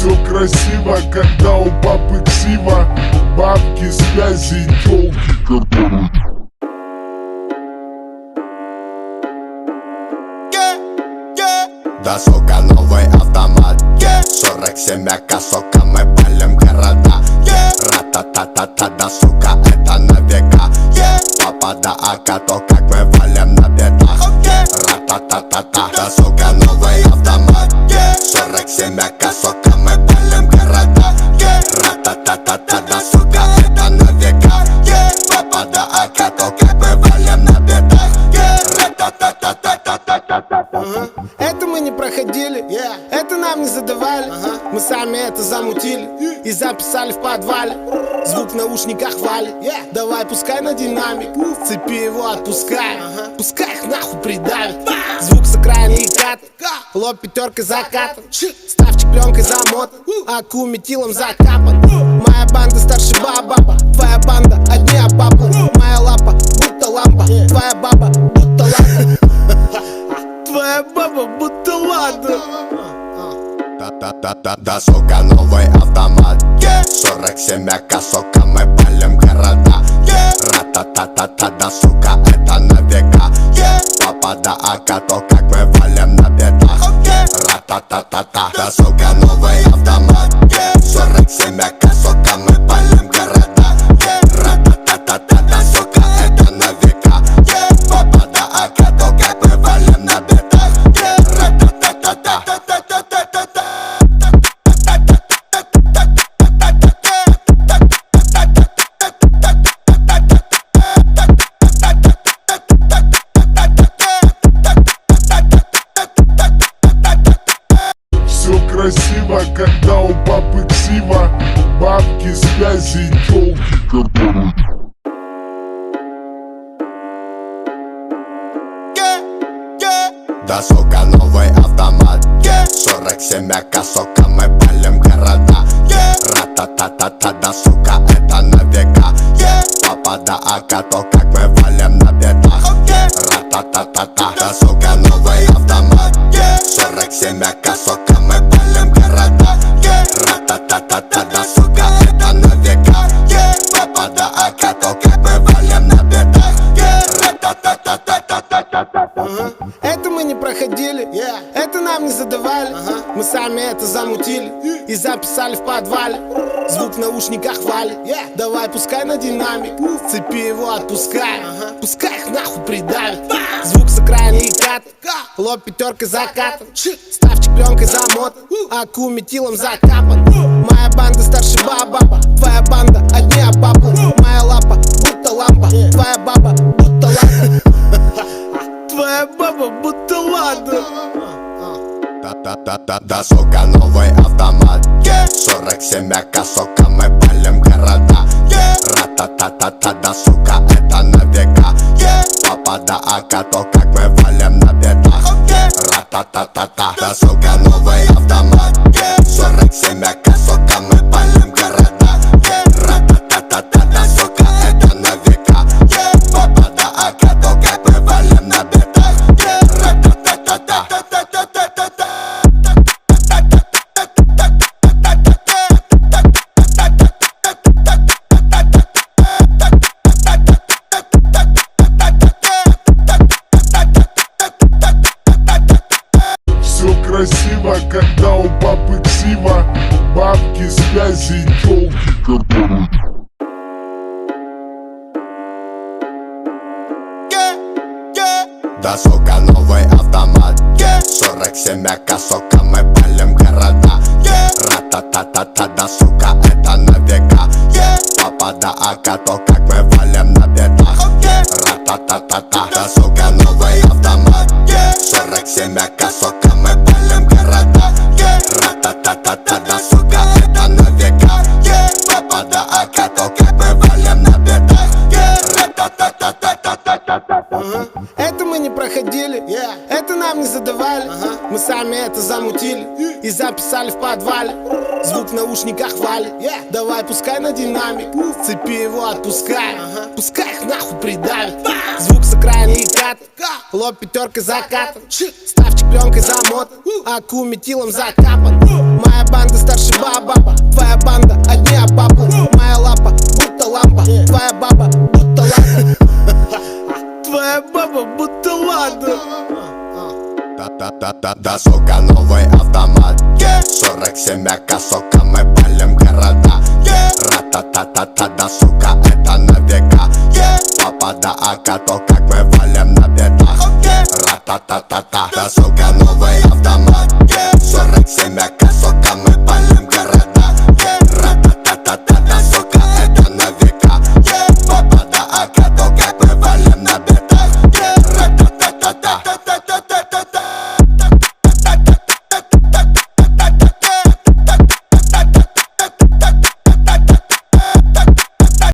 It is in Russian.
Все красиво, когда у папы ксива, бабки, связи и тёлки, которые... Да, сука, новый автомат, 47 АК, сука, мы палим города. Ра-та-та-та-та, да, сука, это на века. Папа, да, АК, то как мы валим на бедах. Ра-та-та-та-та, да, сука, новый автомат, 47 АК, сука, мы палим города. Ра-та-та-та-та, да, сука, это на века. Папа, да, АК, то как мы валим на бедах. Ра-та-та-та-та-та-та-та-та. Это мы не проходили, это нам не задавали. Мы сами это замутили и записали в подвале. Звук в наушниках валит, давай пускай на динамик. С цепи его отпускай, пускай их нахуй придавит. Звук с окраины и кат, лоб пятеркой закатан, ставчик пленкой замотан, аку метилом закапан. Моя банда старше баба, твоя банда одни обапы. Моя лапа будто лампа, твоя баба будто лампа. Твоя баба будто ладно. Да, сука, новый автомат, 47 АК, сука, мы палим города. Ра-та-та-та-та, да, сука, это на века. Папа, да, АК, то как мы валим на бедах. Ра-та-та-та-та, да, сука, новый автомат, 47 АК, сука, мы палим города. Ра-та-та-та-та, да, сука, это на века. Папа, да, АК, то как мы валим на бедах. Ра-та-та-та-та. Все красиво, когда у папы ксива, бабки, связи и тёлки, которые... Да, сука, новый автомат, 47 АК, сука, мы палим города. Ра-та-та-та-та, да, сука, это на века. Папа, да, АК, то как мы валим на бедах. Ра-та-та-та-та, да, сука, новый автомат, 47 АК, сука, мы палим города. Ра-та-та-та-та, да, сука, это на века. Папа, да, АК, то как мы валим на бедах. Ра-та-та-та-та-та-та-та-та. Это мы не проходили, это нам не задавали. Мы сами это замутили и записали в подвале. Звук в наушниках валит, давай пускай на динамик. С цепи его отпускай, пускай их нахуй придавит. Звук с окраины и кат, лоб пятеркой закатан, ставчик пленкой замотан, аку метилом закапан. Моя банда старше баба, твоя банда одни обапы. Моя лапа будто лампа, твоя баба будто ладно. Твоя баба будто ладно. Да, сука, новый автомат, 47 АК, сука, мы палим города. Ра-та-та-та-та, да, сука, это на века. Папа, да, АК, то как мы валим на бедах. Ра-та-та-та-та, да, сука, новый автомат, 47 АК, сука, мы палим города. Ра-та-та-та-та, да, сука, это на века. Папа, да, АК, то как мы валим на бедах. Ра-та-та-та-та. Все красиво, когда у папы ксива, бабки, связи и тёлки, которые... Да, сука, новый автомат, 47 АК, сука, мы палим города. Ра-та-та-та-та, да, сука, это на века. Папа, да, АК, то как мы валим на бедах. Ра-та-та-та-та, да, сука, новый автомат, 47 АК, сука, мы палим города. Ра-та-та-та-та, да, сука, это на века. Папа, да, АК, то как мы валим на бедах. Ра-та-та-та-та-та-та-та-та. Это мы не проходили, это нам не задавали. Мы сами это замутили и записали в подвале. Звук в наушниках валит, давай пускай на динамик. С цепи его отпускай, пускай их нахуй придавит. Звук с окраины и кат, лоб пятеркой закатан, ставчик пленкой замотан, аку метилом закапан. Моя банда старше Да, сука, новый автомат, 47 АК, сука, мы палим города. Ра-та-та-та-та, да, сука, это на века. Папа, да, АК, то как мы валим на бедах. Ра-та-та-та-та, да, сука, новый